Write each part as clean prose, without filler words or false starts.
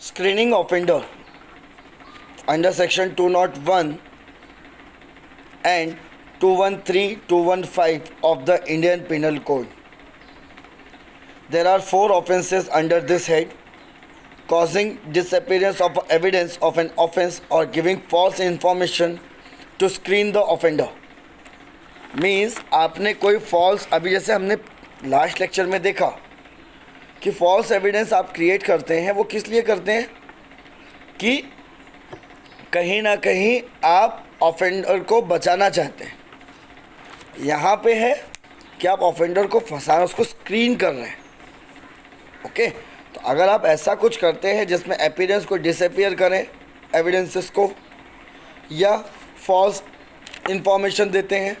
Screening offender under section 201 and 213 215 of the Indian Penal Code. There are 4 offences under this head: causing disappearance of evidence of an offence or giving false information to screen the offender. Means आपने कोई false, अभी जैसे हमने last lecture में देखा कि false evidence आप create करते हैं, वो किस लिए करते हैं कि कहीं ना कहीं आप ऑफेंडर को बचाना चाहते हैं। यहाँ पे है कि आप ऑफेंडर को फंसाना, उसको स्क्रीन कर रहे हैं। ओके, तो अगर आप ऐसा कुछ करते हैं जिसमें अपीयरेंस को डिसअपीयर करें एविडेंसेस को, या फॉल्स इंफॉर्मेशन देते हैं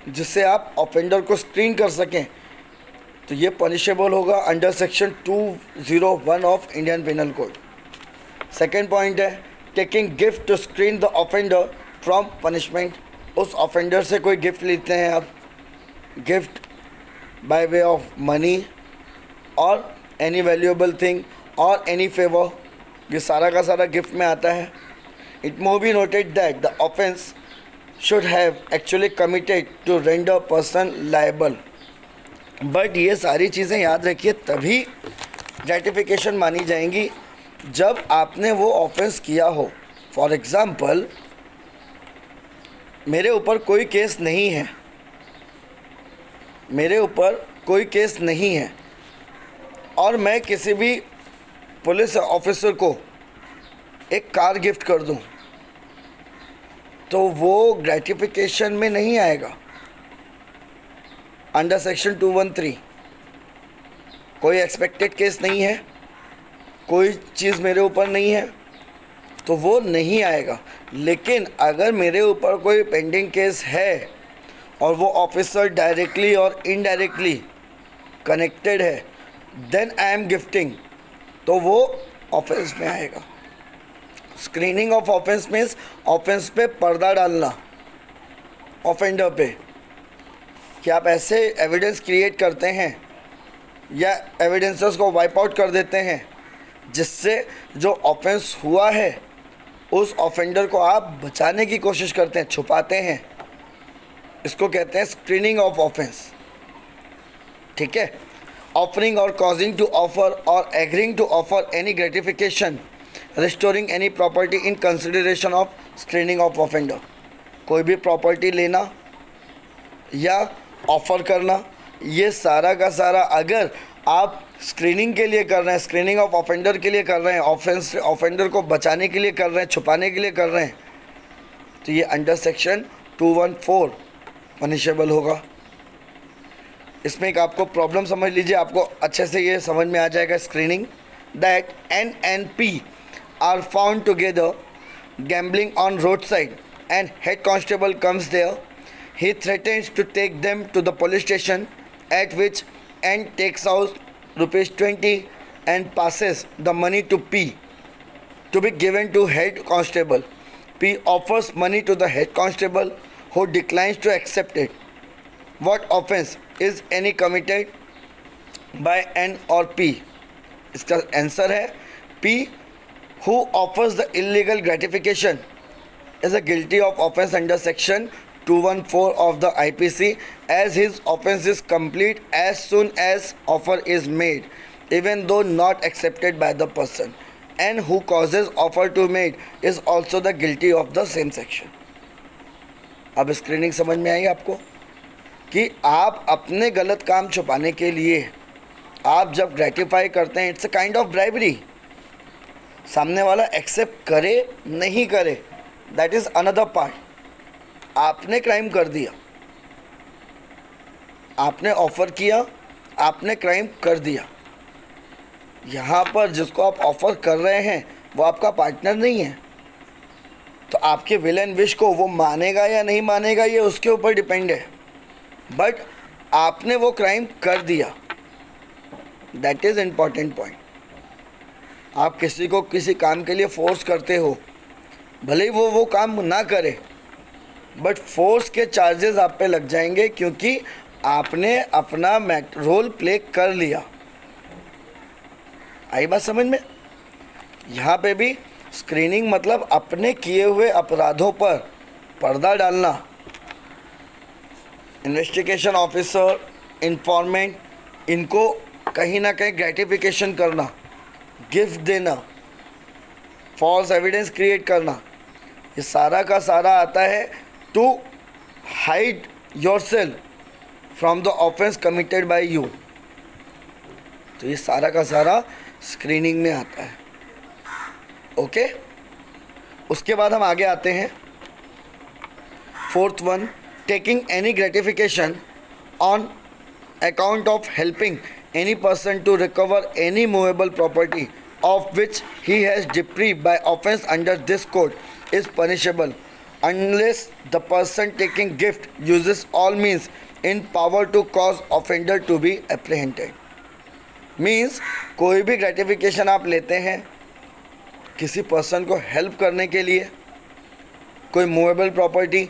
जिससे आप ऑफेंडर को स्क्रीन कर सकें, तो ये पनिशेबल होगा under section 201 of Indian penal code. Second point है taking gift to screen the offender from punishment. उस ऑफेंडर से कोई गिफ्ट लेते हैं आप, gift by way of money और एनी वैल्यूएबल थिंग और एनी फेवर, ये सारा का सारा गिफ्ट में आता है। इट मो be noted that the offence should have actually committed to render person liable, but ये सारी चीज़ें याद रखिए तभी ग्रेटिफिकेशन मानी जाएंगी जब आपने वो ऑफेंस किया हो। फॉर एग्ज़ाम्पल, मेरे ऊपर कोई केस नहीं है, मेरे ऊपर कोई केस नहीं है और मैं किसी भी पुलिस ऑफिसर को एक कार गिफ्ट कर दूं, तो वो ग्रेटिफिकेशन में नहीं आएगा अंडर सेक्शन 213। कोई एक्सपेक्टेड केस नहीं है, कोई चीज़ मेरे ऊपर नहीं है, तो वो नहीं आएगा। लेकिन अगर मेरे ऊपर कोई पेंडिंग केस है और वो ऑफिसर डायरेक्टली और इनडायरेक्टली कनेक्टेड है, देन आई एम गिफ्टिंग, तो वो ऑफेंस में आएगा। Screening of offence means offence पे पर्दा डालना ऑफेंडर पे, कि आप ऐसे एविडेंस क्रिएट करते हैं या एविडेंसेस को वाइप आउट कर देते हैं जिससे जो ऑफेंस हुआ है उस ऑफेंडर को आप बचाने की कोशिश करते हैं, छुपाते हैं। इसको कहते हैं स्क्रीनिंग ऑफ ऑफेंस। ठीक है। ऑफरिंग और कॉजिंग टू ऑफर और agreeing to offer any gratification, restoring any property in consideration of screening of offender. कोई भी प्रॉपर्टी लेना या ऑफ़र करना, ये सारा का सारा अगर आप स्क्रीनिंग के लिए कर रहे हैं, स्क्रीनिंग ऑफ ऑफेंडर के लिए कर रहे हैं, ऑफेंडर को बचाने के लिए कर रहे हैं, छुपाने के लिए कर रहे हैं, तो ये अंडर सेक्शन 214 पनिशेबल होगा। इसमें एक आपको प्रॉब्लम समझ लीजिए, आपको अच्छे से ये समझ में आ जाएगा। Screening that NNP are found together gambling on roadside and head constable comes there. He threatens to take them to the police station, at which N takes out rupees 20 and passes the money to P to be given to head constable. P offers money to the head constable who declines to accept it. What offense is any committed by N or P? इसका answer है P who offers the illegal gratification is a guilty of offence under section 214 of the IPC, as his offence is complete as soon as offer is made, even though not accepted by the person, and who causes offer to made is also the guilty of the same section. अब screening समझ में आई आपको कि आप अपने गलत काम छुपाने के लिए आप जब ग्रेटिफाई करते हैं, it's a kind of bribery. सामने वाला एक्सेप्ट करे नहीं करे, दैट इज़ अनदर पार्ट। आपने क्राइम कर दिया, आपने ऑफ़र किया, आपने क्राइम कर दिया। यहाँ पर जिसको आप ऑफ़र कर रहे हैं वो आपका पार्टनर नहीं है, तो आपके विल एंड विश को वो मानेगा या नहीं मानेगा ये उसके ऊपर डिपेंड है। बट आपने वो क्राइम कर दिया, दैट इज़ इम्पॉर्टेंट पॉइंट। आप किसी को किसी काम के लिए फोर्स करते हो, भले ही वो काम ना करे, बट फोर्स के चार्जेस आप पे लग जाएंगे क्योंकि आपने अपना रोल प्ले कर लिया। आई बात समझ में? यहाँ पे भी स्क्रीनिंग मतलब अपने किए हुए अपराधों पर पर्दा डालना, इन्वेस्टिगेशन ऑफिसर, इंफॉर्मेंट, इनको कहीं ना कहीं ग्रेटिफिकेशन करना, गिफ्ट देना, फॉल्स एविडेंस क्रिएट करना, ये सारा का सारा आता है to hide yourself from the offence committed by you. तो ये सारा का सारा स्क्रीनिंग में आता है। ओके, उसके बाद हम आगे आते हैं fourth one, taking any gratification on account of helping any person to recover any movable property of which he has deprived by offense under this code is punishable unless the person taking gift uses all means in power to cause offender to be apprehended. Means कोई भी gratification आप लेते हैं किसी person को help करने के लिए, कोई मूवेबल प्रॉपर्टी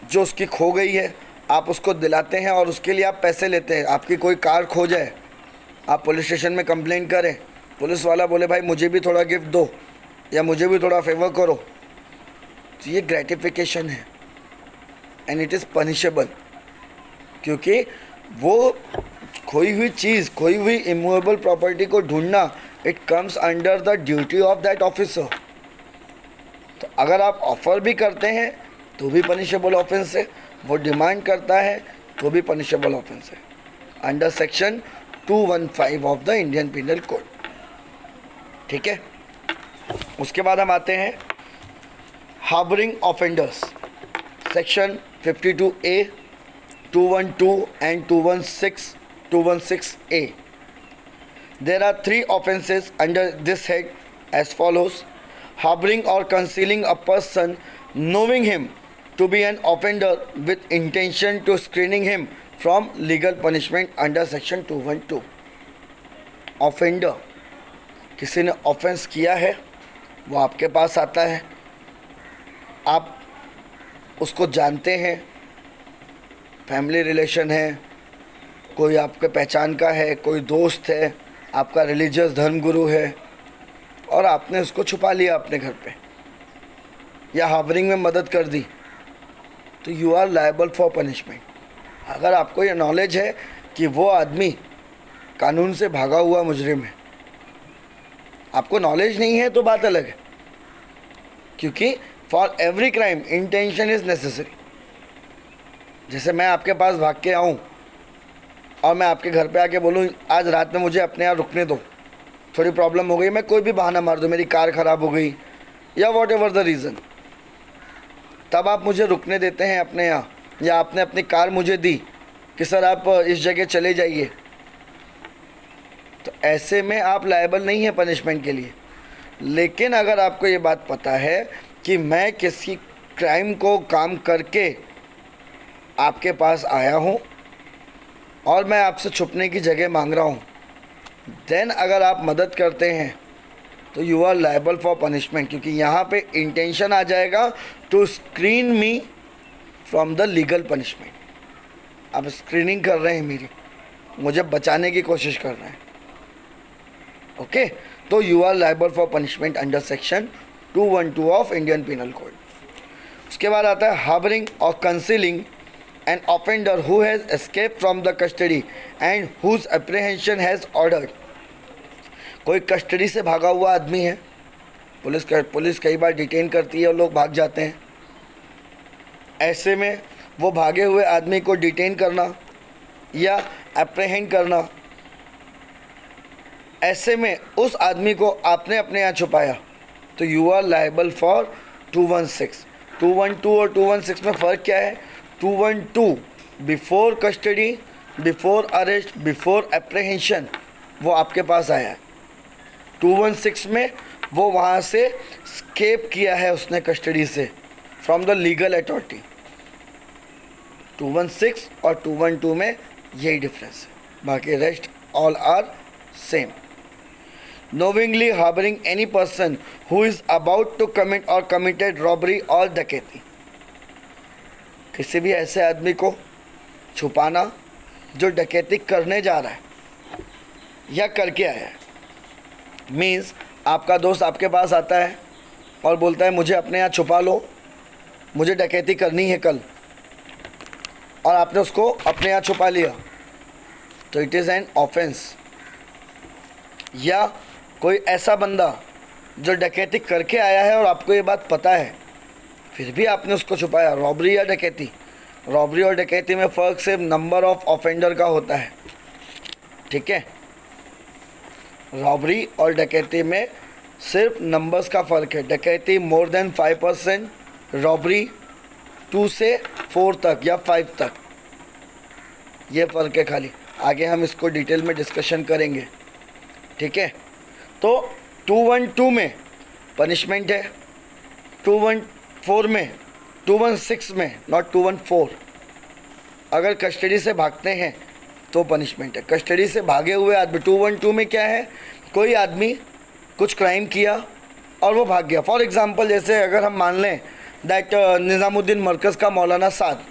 जो उसकी खो गई है आप उसको दिलाते हैं और उसके लिए आप पैसे लेते हैं। आपकी कोई कार खो जाए, आप पुलिस स्टेशन में कंप्लेंट करें, पुलिस वाला बोले भाई मुझे भी थोड़ा गिफ्ट दो या मुझे भी थोड़ा फेवर करो, तो ये ग्रेटिफिकेशन है एंड इट इज़ पनिशेबल, क्योंकि वो खोई हुई चीज़, खोई हुई इमूवेबल प्रॉपर्टी को ढूंढना, it comes under the duty of that officer. तो अगर आप ऑफर भी करते हैं तो भी पनिशेबल ऑफेंस है, वो डिमांड करता है तो भी पनिशेबल ऑफेंस है under section 215 of the Indian penal code. ठीक है, उसके बाद हम आते हैं harbouring offenders, section 52A, 212 and 216A. There are 3 offenses under this head as follows: harboring or concealing a person knowing him to be an offender with intention to screening him from legal punishment under section 212. Offender, किसी ने offence किया है, वो आपके पास आता है, आप उसको जानते हैं, फैमिली रिलेशन है, कोई आपके पहचान का है, कोई दोस्त है, आपका रिलीजियस धर्मगुरु है, और आपने उसको छुपा लिया अपने घर पे या हार्बरिंग में मदद कर दी, तो you are liable for punishment. अगर आपको ये नॉलेज है कि वो आदमी कानून से भागा हुआ मुजरिम है, आपको नॉलेज नहीं है तो बात अलग है, क्योंकि for every crime intention is necessary. जैसे मैं आपके पास भाग के आऊँ और मैं आपके घर पे आके बोलूँ आज रात में मुझे अपने यहाँ रुकने दो, थोड़ी प्रॉब्लम हो गई, मैं कोई भी बहाना मार दूँ, मेरी कार ख़राब हो गई या वॉट एवर द रीज़न, तब आप मुझे रुकने देते हैं अपने यहाँ, या आपने अपनी कार मुझे दी कि सर आप इस जगह चले जाइए, तो ऐसे में आप लायबल नहीं है पनिशमेंट के लिए। लेकिन अगर आपको ये बात पता है कि मैं किसी क्राइम को काम करके आपके पास आया हूँ और मैं आपसे छुपने की जगह मांग रहा हूँ, देन अगर आप मदद करते हैं तो you are liable for punishment, क्योंकि यहाँ पे इंटेंशन आ जाएगा to screen me from the legal punishment. आप स्क्रीनिंग कर रहे हैं मेरी, मुझे बचाने की कोशिश कर रहे हैं। ओके, तो you are liable for punishment under section 212 of Indian penal code. उसके बाद आता है हार्बरिंग और concealing an offender who has escape from the custody and whose apprehension has ordered. कोई कस्टडी से भागा हुआ आदमी है, पुलिस कई बार डिटेन करती है और लोग भाग जाते हैं, ऐसे में वो भागे हुए आदमी को डिटेन करना या एप्रीहेंड करना, ऐसे में उस आदमी को आपने अपने यहाँ छुपाया, तो यू आर लायबल फॉर 216। 212 और 216 में फ़र्क क्या है? 212 before custody, before arrest, before apprehension वो आपके पास आया है। 216 में वो वहाँ से स्केप किया है उसने कस्टडी से, फ्रॉम द लीगल अथॉरिटी। 216 और 212 में यही डिफरेंस है, बाकी rest all are same. knowingly harboring any person who is about to commit or committed robbery or डकैती, किसी भी ऐसे आदमी को छुपाना जो डकैती करने जा रहा है या करके आया है। मीन्स आपका दोस्त आपके पास आता है और बोलता है मुझे अपने यहाँ छुपा लो, मुझे डकैती करनी है कल, और आपने उसको अपने यहाँ छुपा लिया, तो इट इज़ एन ऑफेंस। या कोई ऐसा बंदा जो डकैती करके आया है और आपको ये बात पता है, फिर भी आपने उसको छुपाया, रॉबरी या डकैती। रॉबरी और डकैती में फ़र्क सिर्फ नंबर ऑफ ऑफेंडर का होता है, ठीक है। रॉबरी और डकैती में सिर्फ नंबर्स का फ़र्क है। डकैती मोर देन 5%, रॉबरी 2 से 4 तक या 5 तक, ये फ़र्क है खाली। आगे हम इसको डिटेल में डिस्कशन करेंगे, ठीक है। तो 212 में पनिशमेंट है, 214 में, 216 में, नॉट 214। अगर कस्टडी से भागते हैं तो पनिशमेंट है। कस्टडी से भागे हुए आदमी, 212 में क्या है, कोई आदमी कुछ क्राइम किया और वो भाग गया। फॉर एग्ज़ाम्पल जैसे अगर हम मान लें दैट निज़ामुद्दीन मरकज़ का मौलाना साद,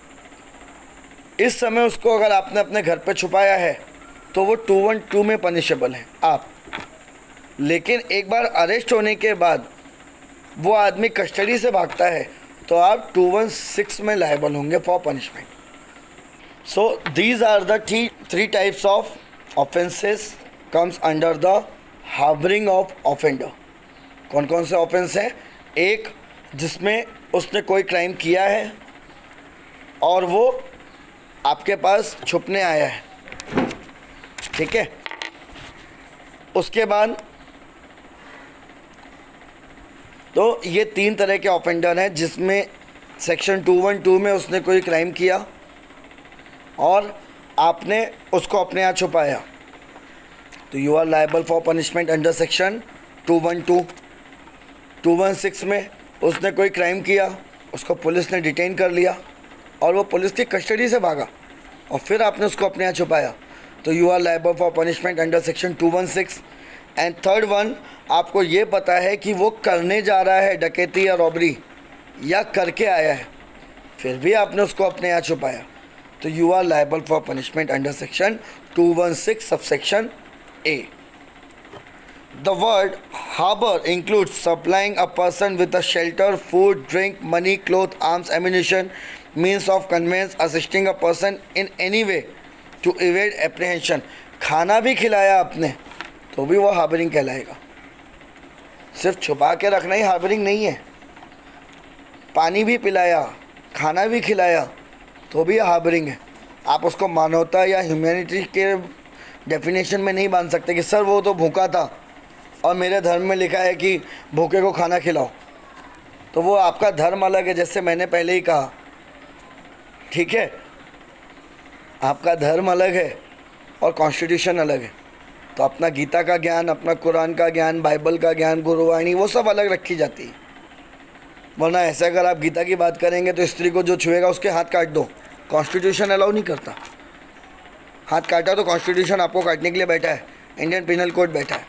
इस समय उसको अगर आपने अपने घर पे छुपाया है तो वो 212 में पनिशेबल है आप। लेकिन एक बार अरेस्ट होने के बाद वो आदमी कस्टडी से भागता है तो आप 216 में लायबल होंगे for punishment. So these are the three types of offences comes under the harbouring of offender. कौन कौन से ऑफेंस हैं? एक, जिसमें उसने कोई क्राइम किया है और वो आपके पास छुपने आया है, ठीक है। उसके बाद तो ये 3 तरह के ऑफेंडर हैं, जिसमें सेक्शन 212 में उसने कोई क्राइम किया और आपने उसको अपने यहाँ छुपाया, तो you are liable for punishment under section 212। 216 में उसने कोई क्राइम किया, उसको पुलिस ने डिटेन कर लिया और वो पुलिस की कस्टडी से भागा और फिर आपने उसको अपने यहाँ छुपाया, तो you are liable for punishment under section 216। And third one, आपको ये पता है कि वो करने जा रहा है डकैती या रॉबरी या करके आया है, फिर भी आपने उसको अपने यहाँ छुपाया, तो you are liable for punishment under section 216 subsection A. The word harbor includes supplying a person with a shelter, food, drink, money, clothes, arms, ammunition, means of conveyance, assisting a person in any way to evade apprehension. खाना भी खिलाया आपने तो भी वो harbouring कहलाएगा। सिर्फ छुपा के रखना ही हार्बरिंग नहीं है, पानी भी पिलाया, खाना भी खिलाया तो भी हार्बरिंग है। आप उसको मानवता या ह्यूमैनिटी के डेफिनेशन में नहीं बांध सकते कि सर वो तो भूखा था और मेरे धर्म में लिखा है कि भूखे को खाना खिलाओ, तो वो आपका धर्म अलग है, जैसे मैंने पहले ही कहा, ठीक है। आपका धर्म अलग है और कॉन्स्टिट्यूशन अलग है, तो अपना गीता का ज्ञान, अपना कुरान का ज्ञान, बाइबल का ज्ञान, गुरुवाणी, वो सब अलग रखी जाती है। वरना ऐसे अगर आप गीता की बात करेंगे तो स्त्री को जो छुएगा उसके हाथ काट दो, कॉन्स्टिट्यूशन अलाउ नहीं करता। हाथ काटा तो कॉन्स्टिट्यूशन आपको काटने के लिए बैठा है, इंडियन पिनल कोड बैठा है,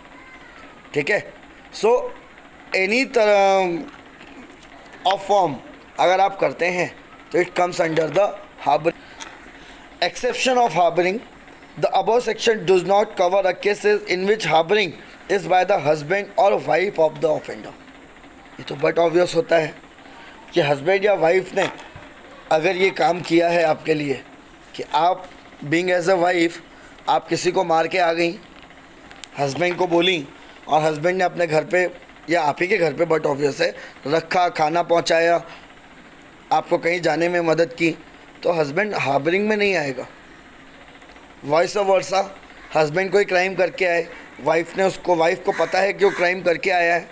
ठीक है। सो एनी तरह ऑफ फॉर्म अगर आप करते हैं तो it comes under the harbouring. Exception of harbouring, the above section does not cover a cases in which harbouring is by the husband और वाइफ ऑफ द ऑफेंडर। ये तो but obvious होता है कि हस्बैंड या वाइफ ने अगर ये काम किया है आपके लिए कि आप बीइंग एज अ वाइफ आप किसी को मार के आ गई, हस्बैंड को बोली और हस्बैंड ने अपने घर पे या आप ही के घर पे बट ऑब्वियस है रखा, खाना पहुंचाया, आपको कहीं जाने में मदद की, तो हस्बैंड हार्बरिंग में नहीं आएगा। वॉइस वर्सा, हस्बैंड कोई क्राइम करके आए, वाइफ को पता है कि वो क्राइम करके आया है,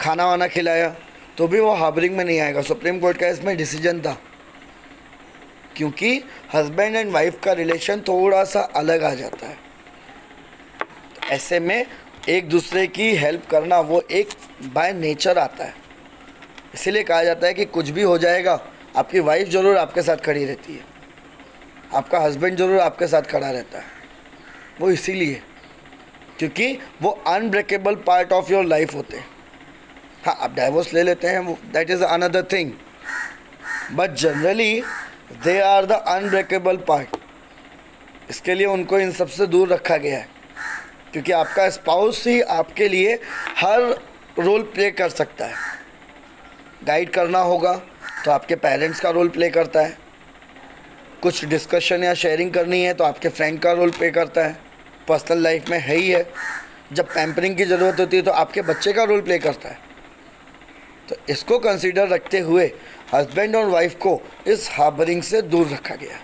खाना वाना खिलाया, तो भी वो हार्बरिंग में नहीं आएगा। सुप्रीम कोर्ट का इसमें डिसीजन था, क्योंकि हस्बैंड एंड वाइफ का रिलेशन थोड़ा सा अलग आ जाता है। तो ऐसे में एक दूसरे की हेल्प करना वो एक बाय नेचर आता है। इसीलिए कहा जाता है कि कुछ भी हो जाएगा आपकी वाइफ ज़रूर आपके साथ खड़ी रहती है, आपका हस्बैंड ज़रूर आपके साथ खड़ा रहता है। वो इसीलिए क्योंकि वो unbreakable part of your life होते हैं। हाँ, आप डाइवोर्स ले लेते हैं, that is another thing, but generally they are the unbreakable part. इसके लिए उनको इन सबसे दूर रखा गया है। क्योंकि आपका स्पाउस ही आपके लिए हर रोल प्ले कर सकता है। गाइड करना होगा तो आपके पेरेंट्स का रोल प्ले करता है, कुछ डिस्कशन या शेयरिंग करनी है तो आपके फ्रेंड का रोल प्ले करता है, पर्सनल लाइफ में है ही है। जब पैम्परिंग की ज़रूरत होती है तो आपके बच्चे का रोल प्ले करता है। तो इसको कंसीडर रखते हुए हस्बैंड और वाइफ को इस हार्बरिंग से दूर रखा गया।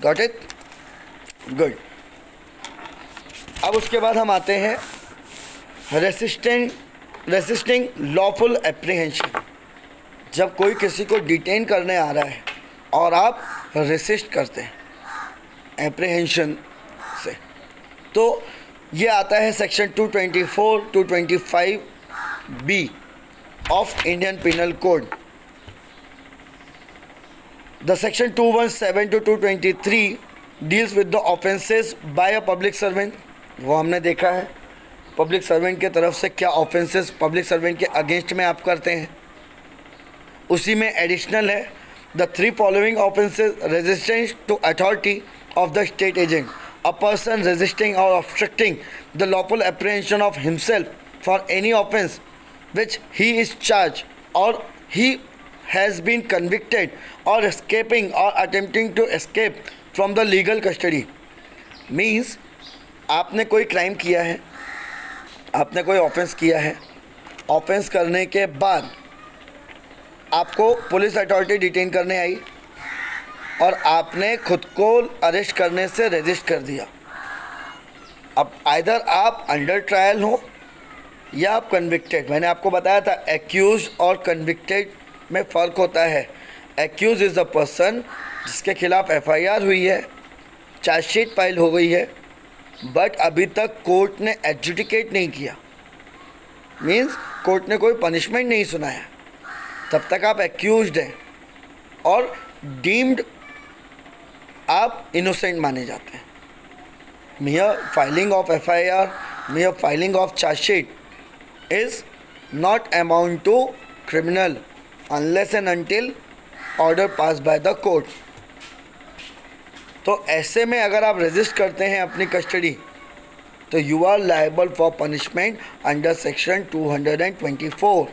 Got it? गुड। अब उसके बाद हम आते हैं रेसिस्टिंग लॉफुल एप्रीहेंशन। जब कोई किसी को डिटेन करने आ रहा है और आप रेसिस्ट करते हैं एप्रीहेंशन से, तो ये आता है section 224 225 B of Indian penal code. The section 217 to 223 deals with the offences by a public servant. वो हमने देखा है पब्लिक सर्वेंट के तरफ से क्या ऑफेंसेस पब्लिक सर्वेंट के अगेंस्ट में आप करते हैं। उसी में एडिशनल है the 3 following offences: resistance to authority of the state agent, a person resisting or obstructing the lawful apprehension of himself for any offence which he is charged or he has been convicted, or escaping or attempting to escape from the legal custody। means आपने कोई crime किया है, आपने कोई offence किया है, offence करने के बाद आपको पुलिस अथॉरिटी डिटेन करने आई और आपने खुद को अरेस्ट करने से रेजिस्ट कर दिया। अब आइदर आप अंडर ट्रायल हो या आप कन्विक्टेड। मैंने आपको बताया था एक्यूज और कन्विक्टेड में फ़र्क होता है। एक्यूज इज़ द पर्सन जिसके खिलाफ एफआईआर हुई है, चार्जशीट फाइल हो गई है, बट अभी तक कोर्ट ने एडजुडिकेट नहीं किया, मीन्स कोर्ट ने कोई पनिशमेंट नहीं सुनाया, तब तक आप एक्यूज्ड हैं और डीम्ड आप इनोसेंट माने जाते हैं। mere filing of FIR, mere filing of charge sheet is not amount to criminal unless and until order passed by the court। तो ऐसे में अगर आप रेजिस्ट करते हैं अपनी कस्टडी तो you are liable for punishment under section 224।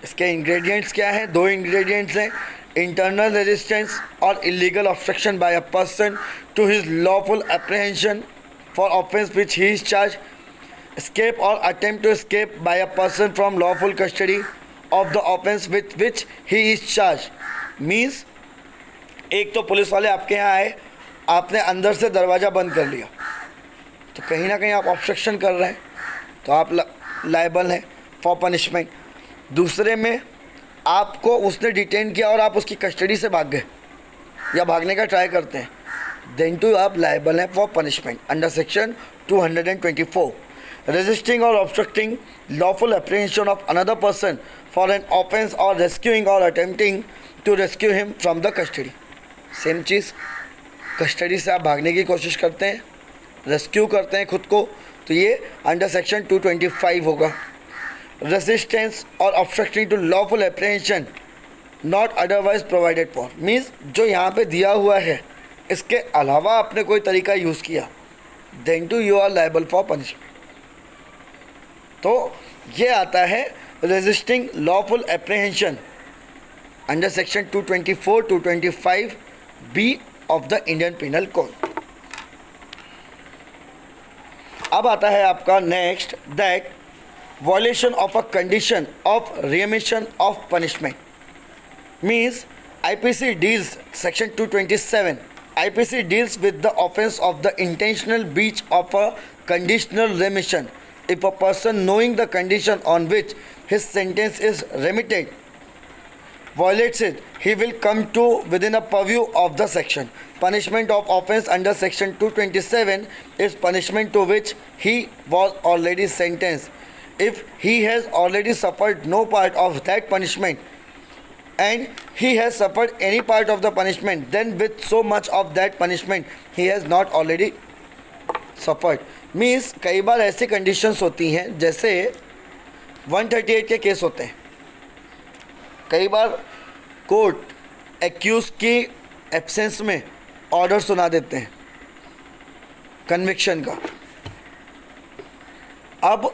इसके इंग्रेडिएंट्स क्या हैं? 2 इंग्रेडिएंट्स हैं, इंटरनल रेजिस्टेंस और illegal obstruction by a person to his lawful apprehension for offense which he is charged, escape or attempt to escape by a person from lawful custody of the offense with which he is charged। means एक तो police वाले आपके यहाँ आए, आपने अंदर से दरवाज़ा बंद कर लिया, तो कहीं ना कहीं आप ऑब्स्ट्रक्शन कर रहे हैं, तो आप लायबल हैं फॉर पनिशमेंट। दूसरे में आपको उसने डिटेन किया और आप उसकी कस्टडी से भाग गए या भागने का ट्राई करते हैं, then too आप liable हैं for punishment under section 224। resisting or obstructing lawful apprehension of another person for an offence or rescuing or attempting to rescue him from the custody। Same cheese, custody से आप भागने की कोशिश करते हैं, rescue करते हैं खुद को, तो ये अंडर सेक्शन 225 होगा। रेसिस्टेंस और obstructing to lawful apprehension not otherwise provided for, means जो यहाँ पे दिया हुआ है इसके अलावा आपने कोई तरीका यूज़ किया, then too you are liable for punishment. तो ये आता है resisting lawful apprehension under section 224 225 B of the Indian penal code. अब आता है आपका next, that violation of a condition of remission of punishment. Means IPC deals section 227, IPC deals with the offence of the intentional breach of a conditional remission if a person knowing the condition on which his sentence is remitted violates it, he will come to within a purview of the section। punishment of offence under section 227 is punishment to which he was already sentenced if he has already suffered no part of that punishment and he has suffered any part of the punishment, then with so much of that punishment he has not already suffered। Means कई बार ऐसी conditions होती हैं, जैसे 138 के case होते हैं, कई बार court accused की एब्सेंस में ऑर्डर सुना देते हैं कन्विक्शन का, अब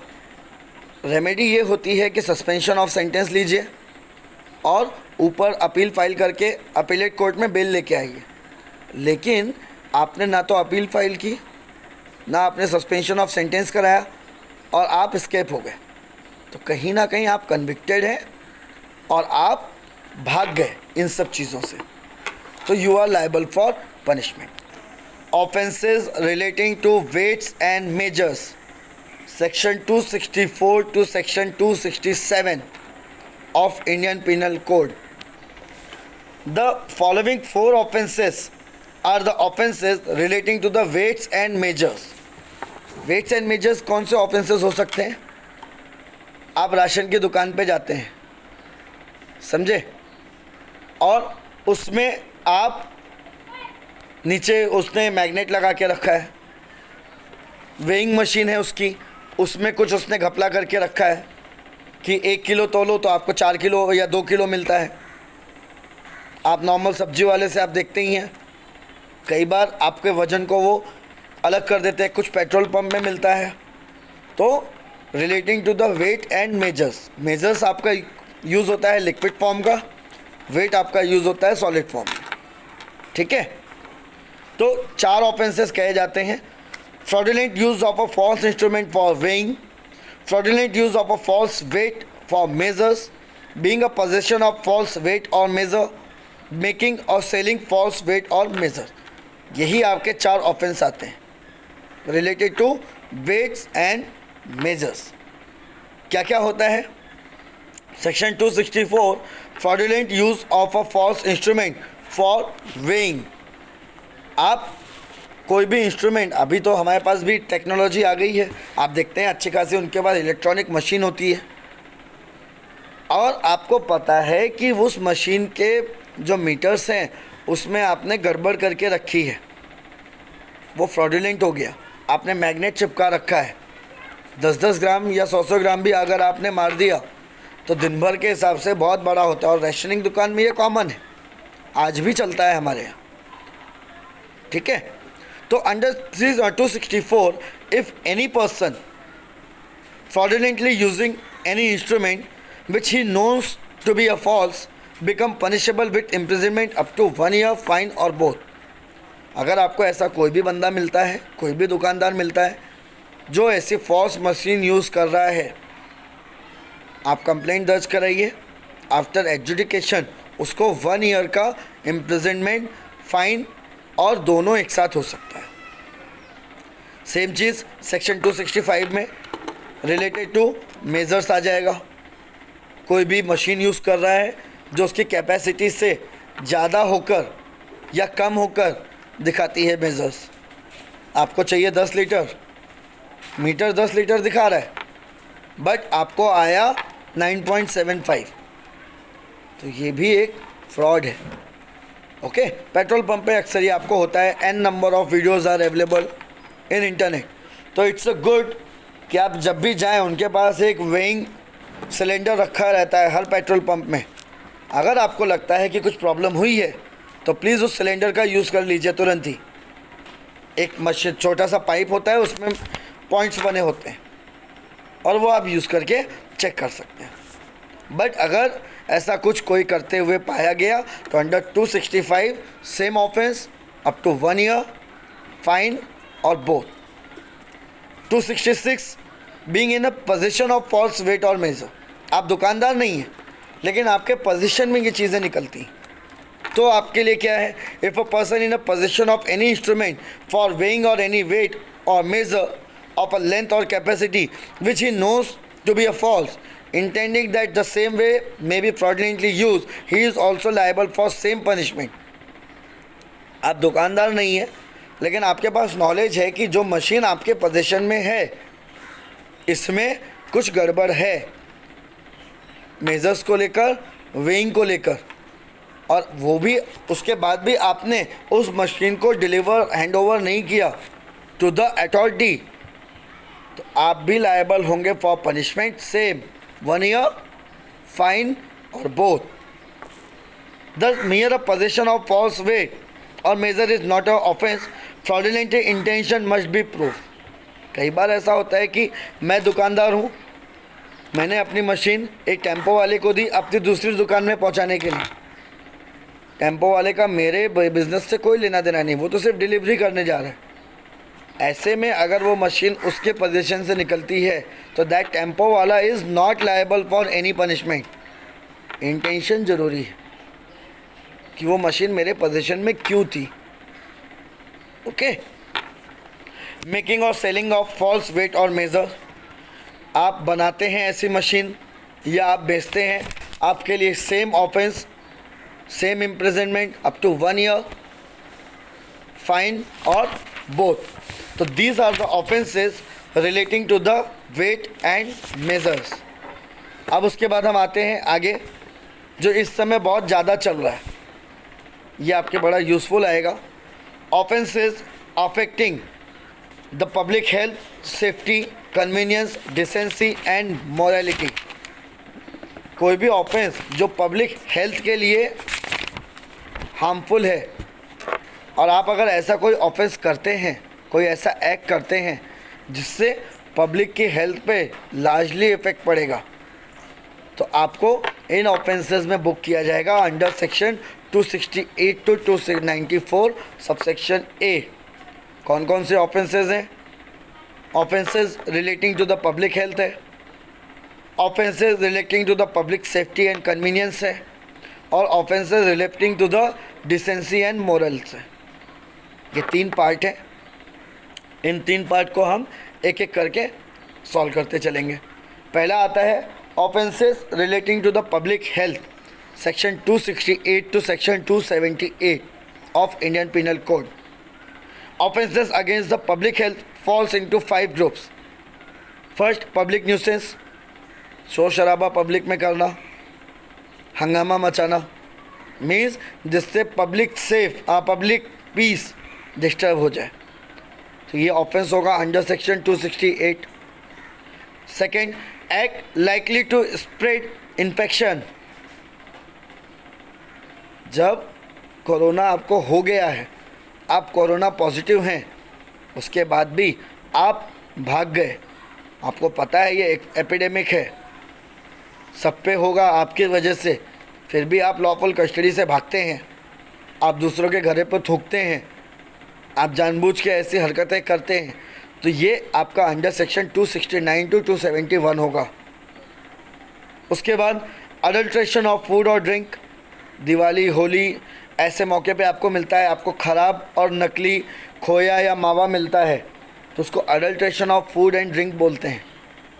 रेमेडी ये होती है कि सस्पेंशन ऑफ सेंटेंस लीजिए और ऊपर अपील फाइल करके अपीलेट कोर्ट में बेल लेके आइए। लेकिन आपने ना तो अपील फाइल की, ना आपने सस्पेंशन ऑफ सेंटेंस कराया और आप एस्केप हो गए, तो कहीं ना कहीं आप कन्विक्टेड हैं और आप भाग गए इन सब चीज़ों से, तो you are liable for punishment. Offences relating to weights and measures, section 264 to section 267 of Indian Penal Code. The following 4 offences are the offences relating to the weights and measures. Weights and measures कौन से offences हो सकते हैं? आप ration की दुकान पे जाते हैं, समझे, और उसमें आप नीचे उसने मैग्नेट लगा के रखा है, वेइंग मशीन है उसकी, उसमें कुछ उसने घपला करके रखा है कि 1 किलो तोलो तो आपको 4 किलो या 2 किलो मिलता है। आप नॉर्मल सब्जी वाले से आप देखते ही हैं, कई बार आपके वज़न को वो अलग कर देते हैं, कुछ पेट्रोल पंप में मिलता है। तो relating to the weight and measures, measures आपका यूज़ होता है लिक्विड फॉर्म का, वेट आपका यूज़ होता है सॉलिड फॉर्म का, ठीक है। तो 4 ऑफेंसेस कहे जाते हैं। Fraudulent use of a false instrument for weighing, fraudulent use of a false weight for measures, being a possession of false weight or measure, making or selling false weight or measure। यही आपके 4 offence आते हैं related to weights and measures. क्या क्या होता है? Section 264 fraudulent use of a false instrument for weighing. आप कोई भी इंस्ट्रूमेंट, अभी तो हमारे पास भी टेक्नोलॉजी आ गई है, आप देखते हैं अच्छी खासी उनके पास इलेक्ट्रॉनिक मशीन होती है, और आपको पता है कि उस मशीन के जो मीटर्स हैं उसमें आपने गड़बड़ करके रखी है, वो फ्रॉडुलेंट हो गया। आपने मैग्नेट चिपका रखा है, 10-10 ग्राम या 100-100 ग्राम भी अगर आपने मार दिया तो दिन भर के हिसाब से बहुत बड़ा होता है, और रेशनिंग दुकान में ये कॉमन है, आज भी चलता है हमारे यहाँ, ठीक है। तो under 264, if any person fraudulently using any instrument which he knows to be a false become punishable with imprisonment up to 1 year, fine or both। अगर आपको ऐसा कोई भी बंदा मिलता है, कोई भी दुकानदार मिलता है जो ऐसी फॉल्स मशीन यूज़ कर रहा है, आप कंप्लेंट दर्ज कराइए। आफ्टर एडजुडिकेशन उसको 1 ईयर का इम्प्रिजनमेंट, फाइन और दोनों एक साथ हो सकता है। सेम चीज़ सेक्शन 265 में रिलेटेड टू मेजर्स आ जाएगा। कोई भी मशीन यूज़ कर रहा है जो उसकी कैपेसिटी से ज़्यादा होकर या कम होकर दिखाती है मेजर्स। आपको चाहिए 10 लीटर, मीटर 10 लीटर दिखा रहा है, बट आपको आया 9.75, तो ये भी एक फ्रॉड है। ओके, पेट्रोल पंप पे अक्सर ये आपको होता है, n number of videos are available in internet. तो इट्स अ गुड कि आप जब भी जाएं उनके पास एक वेइंग सिलेंडर रखा रहता है हर पेट्रोल पंप में। अगर आपको लगता है कि कुछ प्रॉब्लम हुई है तो प्लीज़ उस सिलेंडर का यूज़ कर लीजिए तुरंत ही। एक मशीन, छोटा सा पाइप होता है, उसमें पॉइंट्स बने होते हैं और वो आप यूज़ करके चेक कर सकते हैं। बट अगर ऐसा कुछ कोई करते हुए पाया गया तो under 265 same offence up to 1 year, fine और both. 266 being in a position of false weight और मेजर। आप दुकानदार नहीं हैं लेकिन आपके पोजीशन में ये चीज़ें निकलती हैं, तो आपके लिए क्या है? If a person in a position of any instrument for weighing और एनी वेट और major of a length or capacity which he knows to be a false, intending that the same way may be fraudulently used, he is also liable for same punishment। आप दुकानदार नहीं है लेकिन आपके पास knowledge है कि जो मशीन आपके पोजीशन में है इसमें कुछ गड़बड़ है, मेजर्स को लेकर, वेइंग को लेकर, और वो भी उसके बाद भी आपने उस मशीन को डिलीवर, हैंड ओवर नहीं किया टू द अथॉरिटी, तो आप भी लायबल होंगे for punishment same 1 year, fine और both. The mere a possession of false weight or measure is not an offense, fraudulent intention must be proved। कई बार ऐसा होता है कि मैं दुकानदार हूँ, मैंने अपनी मशीन एक टेम्पो वाले को दी अपनी दूसरी दुकान में पहुँचाने के लिए। टेम्पो वाले का मेरे बिज़नेस से कोई लेना देना नहीं, वो तो सिर्फ डिलीवरी करने जा रहा है। ऐसे में अगर वो मशीन उसके पोजीशन से निकलती है तो दैट टेम्पो वाला is not liable for any punishment. Intention ज़रूरी है कि वो मशीन मेरे पोजीशन में क्यों थी। ओके। मेकिंग और सेलिंग ऑफ फॉल्स वेट और मेज़र, आप बनाते हैं ऐसी मशीन या आप बेचते हैं, आपके लिए same offence, same imprisonment up to 1 year, fine और बोथ। तो these are the offences relating to the weight and measures. अब उसके बाद हम आते हैं आगे, जो इस समय बहुत ज़्यादा चल रहा है, ये आपके बड़ा यूज़फुल आएगा। Offences affecting the public health, safety, convenience, decency and morality. कोई भी ऑफेंस जो पब्लिक हेल्थ के लिए हार्मफुल है, और आप अगर ऐसा कोई ऑफेंस करते हैं, कोई ऐसा एक्ट करते हैं जिससे पब्लिक की हेल्थ पे लार्जली इफेक्ट पड़ेगा, तो आपको इन ऑफेंसेस में बुक किया जाएगा under section 268 to 294 subsection A. कौन कौन से ऑफेंसेस हैं? Offences relating to the public health है, offences relating to the public safety and convenience है, और offences relating to the decency and morals है। ये 3 पार्ट हैं। इन 3 पार्ट को हम एक एक करके सॉल्व करते चलेंगे। पहला आता है offences relating to the public health, section 268 to section 278 of Indian penal code. Offences against the public health falls into 5 groups. First, public nuisance, शोर शराबा पब्लिक में करना, हंगामा मचाना, मीन्स जिससे पब्लिक पब्लिक पीस डिस्टर्ब हो जाए, तो ये ऑफेंस होगा under section 268। Second, act likely to spread infection. जब कोरोना आपको हो गया है, आप कोरोना पॉजिटिव हैं, उसके बाद भी आप भाग गए, आपको पता है ये एक एपिडेमिक है, सब पे होगा आपकी वजह से, फिर भी आप लॉफुल कस्टडी से भागते हैं, आप दूसरों के घरे पर थूकते हैं, आप जानबूझ के ऐसी हरकतें करते हैं, तो ये आपका अंडर सेक्शन 269 टू 271 होगा। उसके बाद अडल्ट्रेशन ऑफ फूड और ड्रिंक। दिवाली, होली ऐसे मौके पे आपको मिलता है, आपको ख़राब और नकली खोया या मावा मिलता है, तो उसको adulteration of food and drink बोलते हैं।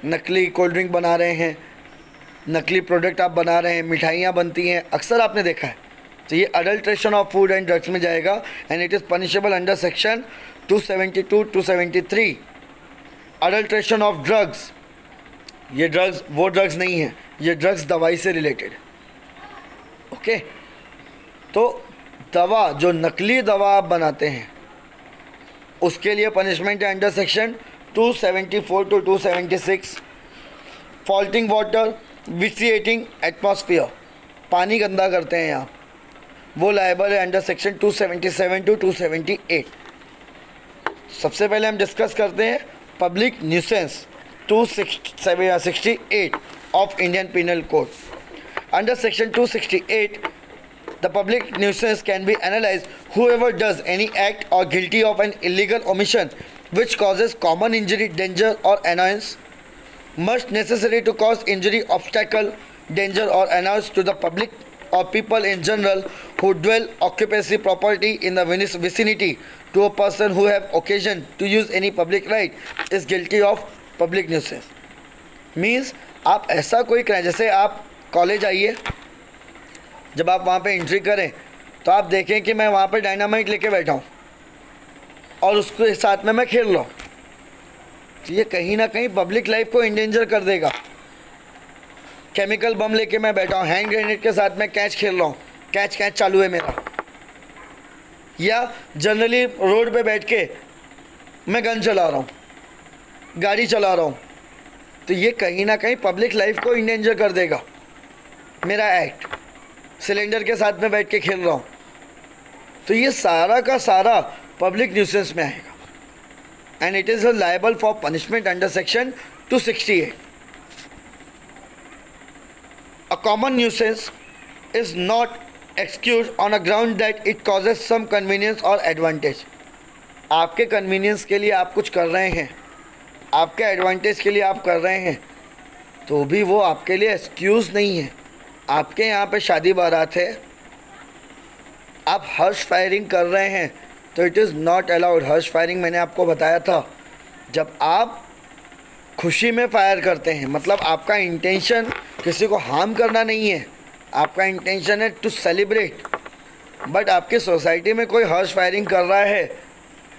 नकली कोल्ड ड्रिंक बना रहे हैं, नकली प्रोडक्ट आप बना रहे हैं, मिठाइयाँ बनती हैं, अक्सर आपने देखा है, तो ये adulteration of food and drugs में जाएगा and it is punishable under section 272 to 73। Adulteration of drugs, ये ड्रग्स वो ड्रग्स नहीं है, ये ड्रग्स दवाई से रिलेटेड। ओके, तो दवा, जो नकली दवा आप बनाते हैं, उसके लिए पनिशमेंट है under section 274 to 276। Fouling water, vitiating atmosphere, पानी गंदा करते हैं आप, वो लायबल है अंडर सेक्शन 277 टू 278। सबसे पहले हम डिस्कस करते हैं public nuisance 268 of Indian penal code. Under section 268, the public nuisance can be analyzed whoever does any act or guilty of an illegal omission which causes common injury, danger or annoyance, must necessary to cause injury, obstacle, danger or annoyance to the public or people in general who dwell, occupancy, property in the vicinity to a person who have occasion to use any public right is guilty of public nuisance। Means आप ऐसा कोई करें, जैसे आप college आइए, जब आप वहाँ पे एंट्री करें तो आप देखें कि मैं वहाँ पे डायनामाइट लेके बैठा हूँ और उसके साथ में मैं खेल रहा हूँ, तो ये कहीं ना कहीं पब्लिक लाइफ को इंडेंजर कर देगा। केमिकल बम लेके मैं बैठा हूँ, हैंड ग्रेनेड के साथ मैं कैच खेल रहा हूँ, कैच चालू है मेरा, या जनरली रोड पे बैठ के मैं गन चला रहा हूँ, गाड़ी चला रहा हूँ, तो ये कहीं ना कहीं पब्लिक लाइफ को इंडेंजर कर देगा मेरा एक्ट। सिलेंडर के साथ में बैठ के खेल रहा हूँ, तो ये सारा का सारा पब्लिक न्यूसेंस में आएगा। and it is liable for punishment under section 268. A common nuisance is not excused on a ground that it causes some convenience or advantage. आपके कन्वीनियंस के लिए आप कुछ कर रहे हैं, आपके एडवांटेज के लिए आप कर रहे हैं, तो भी वो आपके लिए एक्सक्यूज़ नहीं है. आपके यहाँ पे शादी बारात है, आप हर्ष फायरिंग कर रहे हैं, तो it is not allowed. Harsh firing मैंने आपको बताया था, जब आप खुशी में फायर करते हैं, मतलब आपका इंटेंशन किसी को हार्म करना नहीं है, आपका इंटेंशन है टू सेलिब्रेट. बट आपकी सोसाइटी में कोई हर्ष फायरिंग कर रहा है,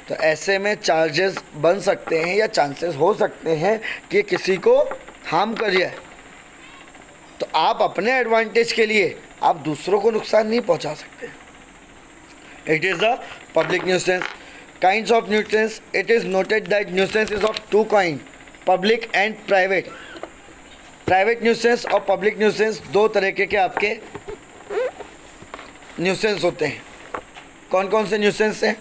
तो ऐसे में चार्जेस बन सकते हैं या चांसेस हो सकते हैं कि किसी को हार्म कर जाए. तो आप अपने एडवांटेज के लिए आप दूसरों को नुकसान नहीं पहुंचा सकते. It is a public nuisance. Kinds of nuisance. It is noted that nuisance is of two kind, public and private. Private nuisance और पब्लिक न्यूसेंस दो तरीके के आपके न्यूसेंस होते हैं. कौन कौन से न्यूसेंस हैं?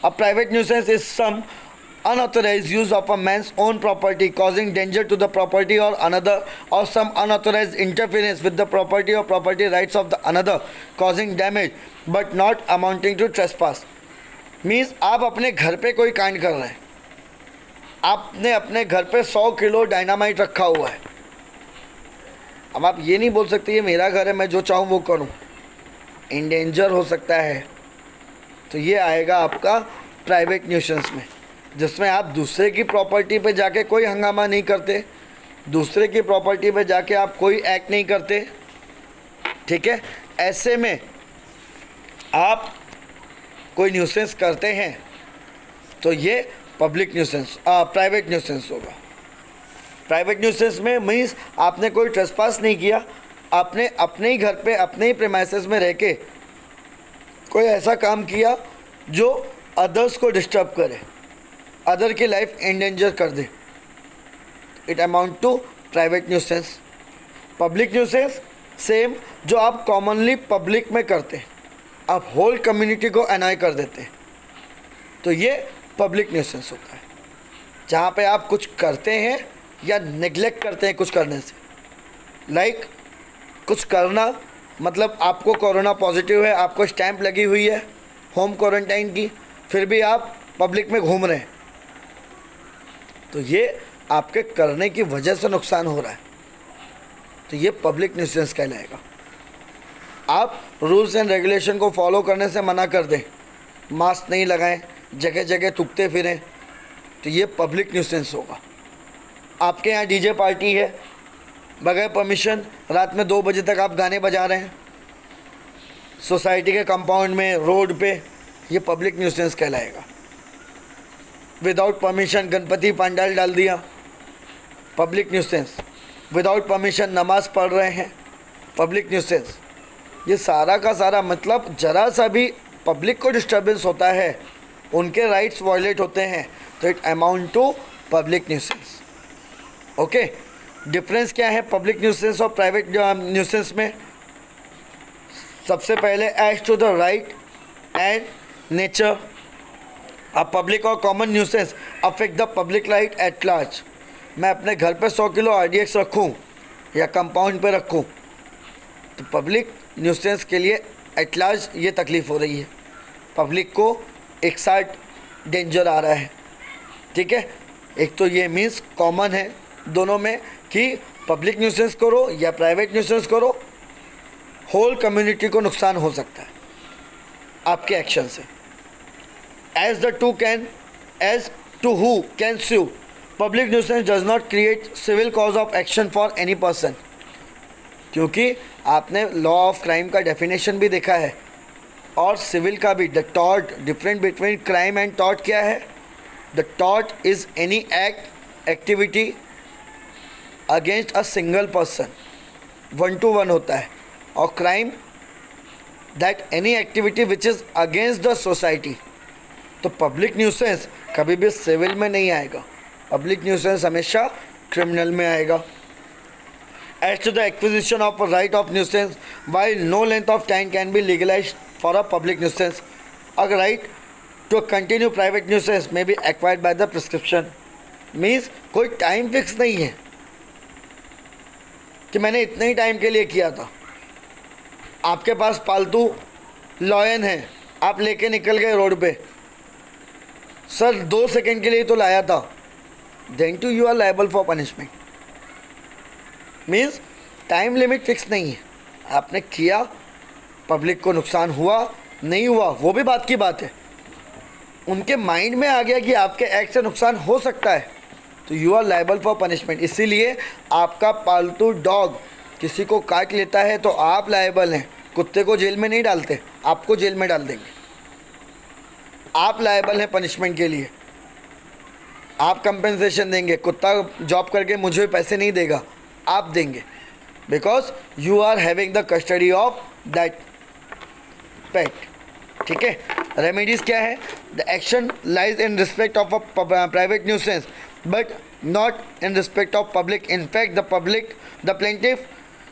A private nuisance is some unauthorized use of a man's own property causing danger to the property or another, or some unauthorized interference with the property or property rights of the another causing damage but not amounting to trespass. Means आप अपने घर पे कोई कांड कर रहे हैं, आपने अपने घर पे 100 किलो डायनामाइट रखा हुआ है. अब आप ये नहीं बोल सकते ये मेरा घर है, मैं जो चाहूँ वो करूँ, इंडेंजर हो सकता है. तो ये आएगा आपका प्राइवेट न्यूसेंस में, जिसमें आप दूसरे की प्रॉपर्टी पे जाके कोई हंगामा नहीं करते, दूसरे की प्रॉपर्टी पे जाके आप कोई एक्ट नहीं करते. ठीक है, ऐसे में आप कोई न्यूसेंस करते हैं तो ये पब्लिक न्यूसेंस प्राइवेट न्यूसेंस होगा. प्राइवेट न्यूसेंस में मीन्स आपने कोई ट्रेसपास नहीं किया, आपने अपने ही घर पे अपने ही प्रीमाइसेस में रह के कोई ऐसा काम किया जो अदर्स को डिस्टर्ब करे, अदर की लाइफ एंडेंजर कर दे. It amount to private nuisance. Public nuisance same, जो आप कॉमनली पब्लिक में करते हैं, आप होल कम्युनिटी को अनॉय कर देते हैं, तो ये पब्लिक न्यूसेंस होता है. जहाँ पे आप कुछ करते हैं या नेग्लेक्ट करते हैं कुछ करने से. लाइक कुछ करना, मतलब आपको कोरोना पॉजिटिव है, आपको स्टैंप लगी हुई है होम क्वारंटाइन की, फिर भी आप पब्लिक में घूम रहे हैं, तो ये आपके करने की वजह से नुकसान हो रहा है, तो ये पब्लिक न्यूसेंस कहलाएगा. आप रूल्स एंड रेगुलेशन को फॉलो करने से मना कर दें, मास्क नहीं लगाएं, जगह जगह थूकते फिरें, तो ये पब्लिक न्यूसेंस होगा. आपके यहाँ डीजे पार्टी है, बगैर परमिशन रात में 2 बजे तक आप गाने बजा रहे हैं सोसाइटी के कंपाउंड में, रोड पे, ये पब्लिक न्यूसेंस कहलाएगा. विदाउट परमिशन गणपति पंडाल डाल दिया, पब्लिक न्यूसेंस. विदाउट परमिशन नमाज पढ़ रहे हैं, पब्लिक न्यूसेंस. ये सारा का सारा मतलब जरा सा भी पब्लिक को डिस्टर्बेंस होता है, उनके राइट्स वायलेट होते हैं, तो it amount to public nuisance. Okay, difference क्या है पब्लिक न्यूसेंस और प्राइवेट न्यूसेंस में? सबसे पहले as to the right and nature. A public और common nuisance affect the public right at large. मैं अपने घर पे 100 किलो RDX रखूं या कंपाउंड पे रखूं, तो पब्लिक न्यूसेंस के लिए एट लार्ज ये तकलीफ़ हो रही है, पब्लिक को एक साथ डेंजर आ रहा है. ठीक है, एक तो ये मीन्स कॉमन है दोनों में कि पब्लिक न्यूसेंस करो या प्राइवेट न्यूसेंस करो, होल कम्युनिटी को नुकसान हो सकता है आपके एक्शन से. As to who can sue, public nuisance does not create civil cause of action for any person. क्योंकि आपने लॉ ऑफ क्राइम का डेफिनेशन भी देखा है और सिविल का भी. The tort, different between crime and tort क्या है? The tort is any activity against a single person, 1 to 1 होता है, और crime that any activity which is against the society. तो पब्लिक न्यूसेंस कभी भी सिविल में नहीं आएगा, पब्लिक न्यूसेंस हमेशा क्रिमिनल में आएगा. As to the acquisition of right of nuisance, while no length of time can be legalised for a public nuisance. A right to continue private nuisance may be acquired by the prescription. Means कोई time fix नहीं है कि मैंने इतने ही time के लिए किया था। आपके पास पालतू लॉयन है, आप लेके निकल गए रोड पे, सर 2 सेकंड के लिए तो लाया था, then too you are liable for punishment. Means time limit fix नहीं है, आपने किया, पब्लिक को नुकसान हुआ नहीं हुआ वो भी बात की बात है, उनके माइंड में आ गया कि आपके एक्ट से नुकसान हो सकता है, तो you are liable for punishment. इसीलिए आपका पालतू डॉग किसी को काट लेता है तो आप लायबल हैं, कुत्ते को जेल में नहीं डालते, आपको जेल में डाल देंगे, आप लायबल हैं पनिशमेंट के लिए, आप कंपेंसेशन देंगे। कुत्ता जॉब करके मुझे पैसे नहीं देगा, आप देंगे, because you are having the custody of that pet. ठीक है, रेमेडीज क्या है? The action lies in respect of a private nuisance but not in respect of public. In fact the plaintiff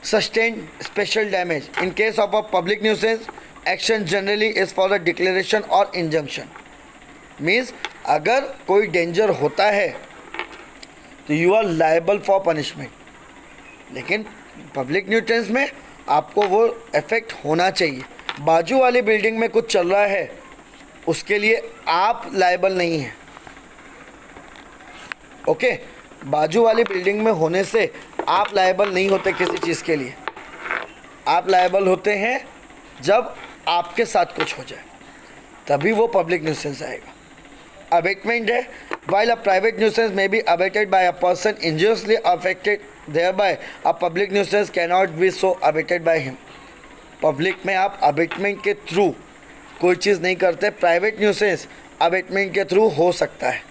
sustain special damage. In case of a public nuisance action generally is for the declaration और injunction. Means अगर कोई danger होता है तो you are liable for punishment, लेकिन public nuisance में आपको वो इफेक्ट होना चाहिए। बाजू वाली बिल्डिंग में कुछ चल रहा है उसके लिए आप लायबल नहीं हैं। ओके, बाजू वाली बिल्डिंग में होने से आप लायबल नहीं होते किसी चीज़ के लिए, आप लायबल होते हैं जब आपके साथ कुछ हो जाए, तभी वो पब्लिक न्यूसेंस आएगा। अबेटमेंट है, while a private nuisance may be abated by a person injuriously affected thereby, a public nuisance cannot be so abated by him। Public में आप अबेटमेंट के थ्रू कोई चीज़ नहीं करते, प्राइवेट न्यूसेंस अबेटमेंट के थ्रू हो सकता है।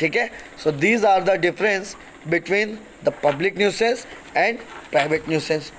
ठीक है, so these are the difference between the public nuisance and private nuisance.